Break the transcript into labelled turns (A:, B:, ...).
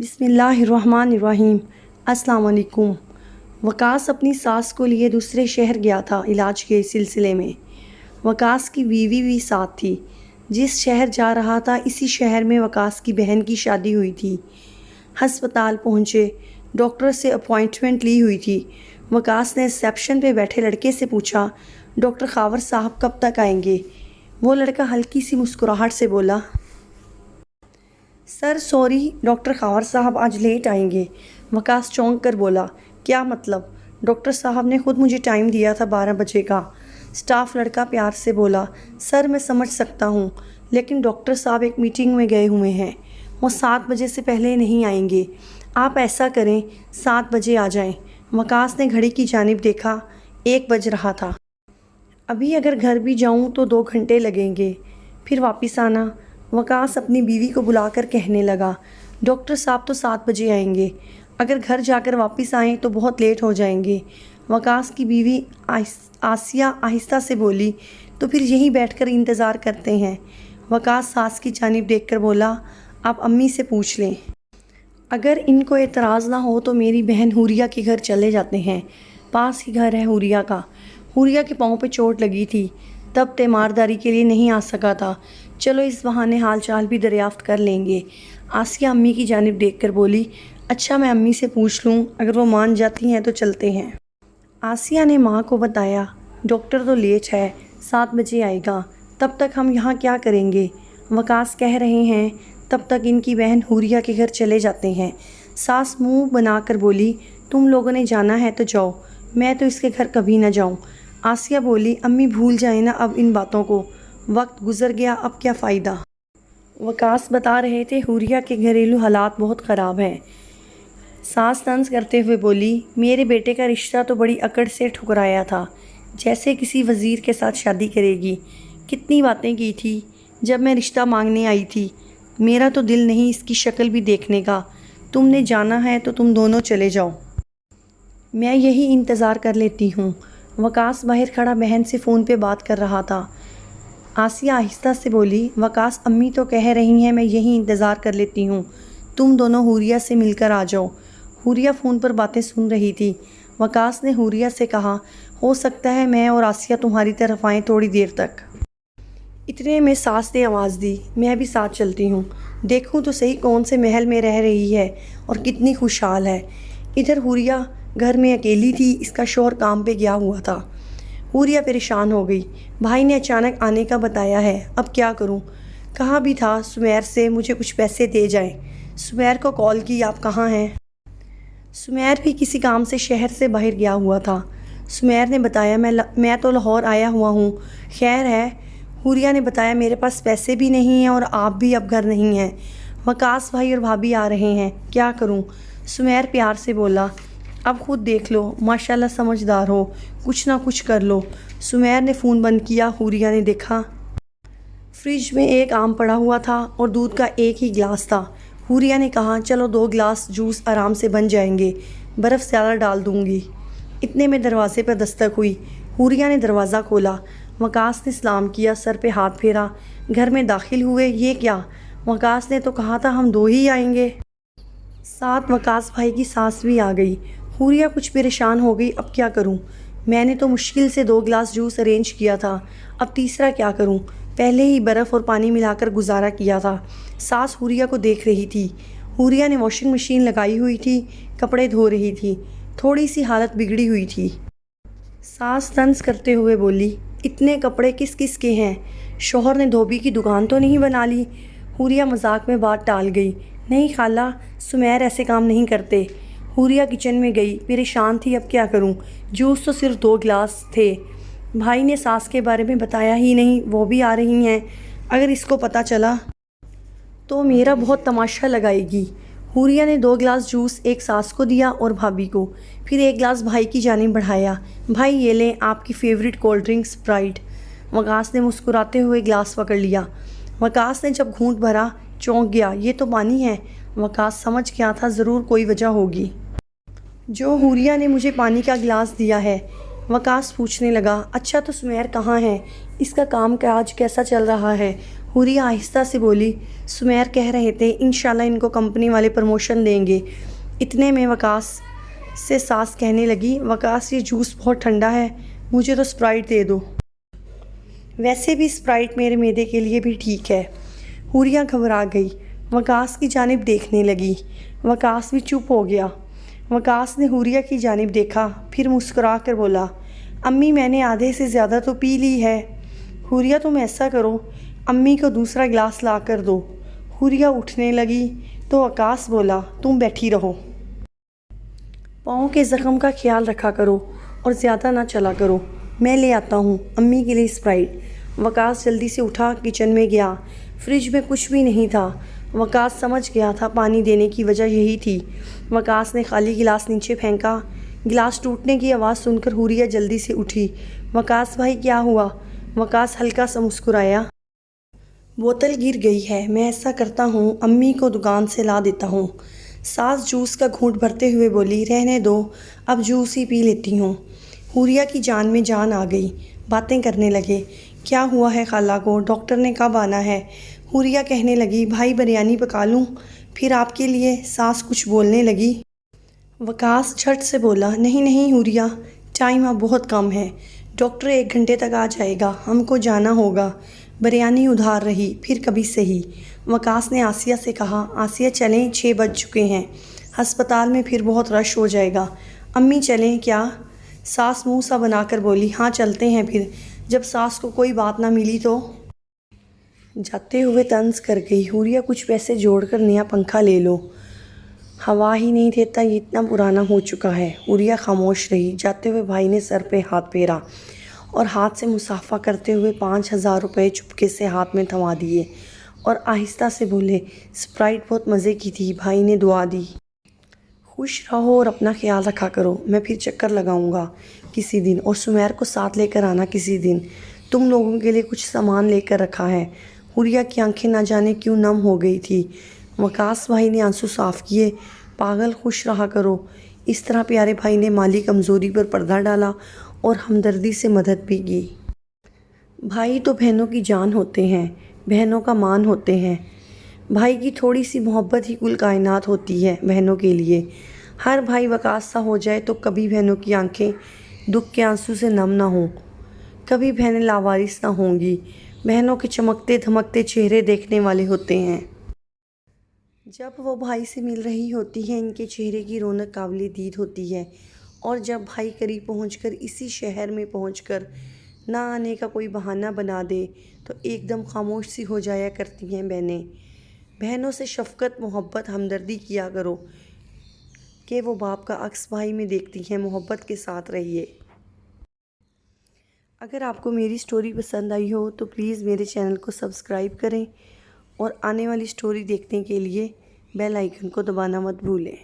A: بسم اللہ الرحمن الرحیم۔ السلام علیکم۔ وقاص اپنی ساس کو لیے دوسرے شہر گیا تھا علاج کے سلسلے میں۔ وقاص کی بیوی بھی ساتھ تھی۔ جس شہر جا رہا تھا اسی شہر میں وقاص کی بہن کی شادی ہوئی تھی۔ ہسپتال پہنچے، ڈاکٹر سے اپوائنٹمنٹ لی ہوئی تھی۔ وقاص نے ریسیپشن پہ بیٹھے لڑکے سے پوچھا، ڈاکٹر خاور صاحب کب تک آئیں گے؟ وہ لڑکا ہلکی سی مسکراہٹ سے بولا، سر سوری، ڈاکٹر خاور صاحب آج لیٹ آئیں گے۔ وقاص چونک کر بولا، کیا مطلب؟ ڈاکٹر صاحب نے خود مجھے ٹائم دیا تھا 12 بجے کا۔ سٹاف لڑکا پیار سے بولا، سر میں سمجھ سکتا ہوں، لیکن ڈاکٹر صاحب ایک میٹنگ میں گئے ہوئے ہیں، وہ 7 بجے سے پہلے نہیں آئیں گے۔ آپ ایسا کریں 7 بجے آ جائیں۔ وقاص نے گھڑی کی جانب دیکھا، 1 بج رہا تھا۔ ابھی اگر گھر بھی جاؤں تو 2 گھنٹے لگیں گے، پھر واپس آنا۔ وقاص اپنی بیوی کو بلا کر کہنے لگا، ڈاکٹر صاحب تو 7 بجے آئیں گے، اگر گھر جا کر واپس آئیں تو بہت لیٹ ہو جائیں گے۔ وقاص کی بیوی آسیہ آہستہ سے بولی، تو پھر یہیں بیٹھ کر انتظار کرتے ہیں۔ وقاص ساس کی جانب دیکھ کر بولا، آپ امی سے پوچھ لیں، اگر ان کو اعتراض نہ ہو تو میری بہن حوریہ کے گھر چلے جاتے ہیں، پاس ہی گھر ہے حوریہ کا۔ حوریہ کے پاؤں پہ چوٹ لگی تھی، تب تیمارداری کے لیے نہیں آ سکا تھا، چلو اس بہانے حال چال بھی دریافت کر لیں گے۔ آسیہ امی کی جانب دیکھ کر بولی، اچھا میں امی سے پوچھ لوں، اگر وہ مان جاتی ہیں تو چلتے ہیں۔ آسیہ نے ماں کو بتایا، ڈاکٹر تو لیٹ ہے، 7 بجے آئے گا، تب تک ہم یہاں کیا کریں گے؟ وقاص کہہ رہے ہیں تب تک ان کی بہن حوریہ کے گھر چلے جاتے ہیں۔ ساس منہ بنا کر بولی، تم لوگوں نے جانا ہے تو جاؤ، میں تو اس کے گھر کبھی نہ جاؤں۔ آسیہ بولی، امی بھول جائیں نا اب ان باتوں کو، وقت گزر گیا، اب کیا فائدہ؟ وقاص بتا رہے تھے حوریہ کے گھریلو حالات بہت خراب ہیں۔ ساس طنز کرتے ہوئے بولی، میرے بیٹے کا رشتہ تو بڑی اکڑ سے ٹھکرایا تھا، جیسے کسی وزیر کے ساتھ شادی کرے گی۔ کتنی باتیں کی تھی جب میں رشتہ مانگنے آئی تھی، میرا تو دل نہیں اس کی شکل بھی دیکھنے کا۔ تم نے جانا ہے تو تم دونوں چلے جاؤ، میں یہی انتظار کر لیتی ہوں۔ وقاص باہر کھڑا بہن سے فون پہ بات کر رہا تھا۔ آسیہ آہستہ سے بولی، وقاص امی تو کہہ رہی ہیں میں یہی انتظار کر لیتی ہوں، تم دونوں حوریہ سے مل کر آ جاؤ۔ حوریہ فون پر باتیں سن رہی تھی۔ وقاص نے حوریہ سے کہا، ہو سکتا ہے میں اور آسیہ تمہاری طرف آئیں تھوڑی دیر تک۔ اتنے میں ساس نے آواز دی، میں بھی ساتھ چلتی ہوں، دیکھوں تو صحیح کون سے محل میں رہ رہی ہے اور کتنی خوشحال ہے۔ ادھر حوریہ گھر میں اکیلی تھی، اس کا شوہر کام پہ گیا ہوا تھا۔ حوریہ پریشان ہو گئی، بھائی نے اچانک آنے کا بتایا ہے، اب کیا کروں؟ کہا بھی تھا سمیر سے مجھے کچھ پیسے دے جائیں۔ سمیر کو کال کی، آپ کہاں ہیں؟ سمیر بھی کسی کام سے شہر سے باہر گیا ہوا تھا۔ سمیر نے بتایا، میں تو لاہور آیا ہوا ہوں، خیر ہے؟ حوریہ نے بتایا، میرے پاس پیسے بھی نہیں ہیں اور آپ بھی اب گھر نہیں ہیں، وقاص بھائی اور بھابھی آ رہے ہیں، کیا کروں؟ سمیر پیار سے بولا، اب خود دیکھ لو، ماشاءاللہ سمجھدار ہو، کچھ نہ کچھ کر لو۔ سمیر نے فون بند کیا۔ حوریہ نے دیکھا فریج میں ایک آم پڑا ہوا تھا اور دودھ کا ایک ہی گلاس تھا۔ حوریہ نے کہا، چلو 2 گلاس جوس آرام سے بن جائیں گے، برف زیادہ ڈال دوں گی۔ اتنے میں دروازے پر دستک ہوئی۔ حوریہ نے دروازہ کھولا۔ وقاص نے سلام کیا، سر پہ ہاتھ پھیرا، گھر میں داخل ہوئے۔ یہ کیا؟ وقاص نے تو کہا تھا ہم 2 ہی آئیں گے۔ ساتھ وقاص بھائی کی ساس بھی آ گئی۔ حوریہ کچھ پریشان ہو گئی، اب کیا کروں؟ میں نے تو مشکل سے 2 گلاس جوس ارینج کیا تھا، اب تیسرا کیا کروں؟ پہلے ہی برف اور پانی ملا کر گزارا کیا تھا۔ ساس حوریہ کو دیکھ رہی تھی۔ حوریہ نے واشنگ مشین لگائی ہوئی تھی، کپڑے دھو رہی تھی، تھوڑی سی حالت بگڑی ہوئی تھی۔ ساس طنز کرتے ہوئے بولی، اتنے کپڑے کس کس کے ہیں؟ شوہر نے دھوبی کی دکان تو نہیں بنا لی؟ حوریہ مذاق میں بات ٹال گئی، نہیں خالہ، سمیر ایسے کام نہیں کرتے۔ حوریہ کچن میں گئی، پریشان تھی، اب کیا کروں؟ جوس تو صرف 2 گلاس تھے، بھائی نے ساس کے بارے میں بتایا ہی نہیں، وہ بھی آ رہی ہیں، اگر اس کو پتہ چلا تو میرا بہت تماشا لگائے گی۔ حوریہ نے 2 گلاس جوس ایک ساس کو دیا اور بھابھی کو، پھر 1 گلاس بھائی کی جانب بڑھایا، بھائی یہ لیں آپ کی فیورٹ کولڈ ڈرنک اسپرائٹ۔ وقاص نے مسکراتے ہوئے گلاس پکڑ لیا۔ وقاص نے جب گھونٹ بھرا چونک گیا، یہ تو پانی ہے۔ وقاص سمجھ گیا تھا ضرور کوئی وجہ ہوگی جو حوریہ نے مجھے پانی کا گلاس دیا ہے۔ وقاص پوچھنے لگا، اچھا تو سمیر کہاں ہے؟ اس کا کام کاج کیسا چل رہا ہے؟ حوریہ آہستہ سے بولی، سمیر کہہ رہے تھے انشاءاللہ ان کو کمپنی والے پروموشن دیں گے۔ اتنے میں وقاص سے ساس کہنے لگی، وقاص یہ جوس بہت ٹھنڈا ہے، مجھے تو اسپرائٹ دے دو۔ ویسے بھی اسپرائٹ میرے معدے کے لیے بھی ٹھیک ہے۔ حوریہ گھبرا گئی، وقاص کی جانب دیکھنے لگی۔ وقاص بھی چپ ہو گیا۔ وقاص نے حوریہ کی جانب دیکھا، پھر مسکرا کر بولا، امی میں نے آدھے سے زیادہ تو پی لی ہے۔ حوریہ تم ایسا کرو، امی کو دوسرا گلاس لا کر دو۔ حوریہ اٹھنے لگی تو وقاص بولا، تم بیٹھی رہو۔ پاؤں کے زخم کا خیال رکھا کرو اور زیادہ نہ چلا کرو، میں لے آتا ہوں امی کے لیے اسپرائٹ۔ وقاص جلدی سے اٹھا کچن میں گیا۔ فریج میں کچھ بھی نہیں تھا۔ وقاص سمجھ گیا تھا پانی دینے کی وجہ یہی تھی۔ وقاص نے خالی گلاس نیچے پھینکا۔ گلاس ٹوٹنے کی آواز سن کر حوریہ جلدی سے اٹھی۔ وقاص بھائی کیا ہوا؟ وقاص ہلکا سا مسکرایا۔ بوتل گر گئی ہے، میں ایسا کرتا ہوں امی کو دکان سے لا دیتا ہوں۔ ساس جوس کا گھونٹ بھرتے ہوئے بولی، رہنے دو، اب جوس ہی پی لیتی ہوں۔ حوریہ کی جان میں جان آ گئی۔ باتیں کرنے لگے، کیا ہوا ہے خالہ کو؟ ڈاکٹر نے کب آنا ہے؟ حوریہ کہنے لگی، بھائی بریانی پکا لوں پھر آپ کے لیے؟ ساس کچھ بولنے لگی۔ وقاص جھٹ سے بولا، نہیں نہیں حوریہ، ٹائم اب بہت کم ہے، ڈاکٹر 1 گھنٹے تک آ جائے گا، ہم کو جانا ہوگا۔ بریانی ادھار رہی، پھر کبھی سہی۔ وقاص نے آسیہ سے کہا، آسیہ چلیں 6 بج چکے ہیں، ہسپتال میں پھر بہت رش ہو جائے گا۔ امی چلیں کیا؟ ساس منہ سا بنا کر بولی، ہاں چلتے ہیں پھر۔ جب ساس کو کوئی بات نہ ملی تو جاتے ہوئے طنز کر گئی، حوریہ کچھ پیسے جوڑ کر نیا پنکھا لے لو، ہوا ہی نہیں دیتا، یہ اتنا پرانا ہو چکا ہے۔ حوریہ خاموش رہی۔ جاتے ہوئے بھائی نے سر پہ ہاتھ پھیرا اور ہاتھ سے مصافحہ کرتے ہوئے 5000 روپے چپکے سے ہاتھ میں تھما دیے اور آہستہ سے بولے، اسپرائٹ بہت مزے کی تھی۔ بھائی نے دعا دی، خوش رہو اور اپنا خیال رکھا کرو، میں پھر چکر لگاؤں گا کسی دن، اور سمیر کو ساتھ لے کر آنا کسی دن، تم لوگوں کے لیے کچھ سامان لے کر رکھا ہے۔ حوریہ کی آنکھیں نہ جانے کیوں نم ہو گئی تھی۔ وقاص بھائی نے آنسو صاف کیے، پاگل خوش رہا کرو۔ اس طرح پیارے بھائی نے مالی کمزوری پر پردہ ڈالا اور ہمدردی سے مدد بھی کی۔ بھائی تو بہنوں کی جان ہوتے ہیں، بہنوں کا مان ہوتے ہیں۔ بھائی کی تھوڑی سی محبت ہی کل کائنات ہوتی ہے بہنوں کے لیے۔ ہر بھائی وقاص سا ہو جائے تو کبھی بہنوں کی آنکھیں دکھ کے آنسو سے نم نہ ہوں، کبھی بہنیں لاوارث نہ ہوں گی۔ بہنوں کے چمکتے دھمکتے چہرے دیکھنے والے ہوتے ہیں۔ جب وہ بھائی سے مل رہی ہوتی ہیں، ان کے چہرے کی رونق قابل دید ہوتی ہے، اور جب بھائی قریب پہنچ کر اسی شہر میں پہنچ کر نہ آنے کا کوئی بہانہ بنا دے تو ایک دم خاموش سی ہو جایا کرتی ہیں بہنیں۔ بہنوں سے شفقت، محبت، ہمدردی کیا کرو کہ وہ باپ کا عکس بھائی میں دیکھتی ہیں۔ محبت کے ساتھ رہیے۔ اگر آپ کو میری سٹوری پسند آئی ہو تو پلیز میرے چینل کو سبسکرائب کریں اور آنے والی سٹوری دیکھنے کے لیے بیل آئیکن کو دبانا مت بھولیں۔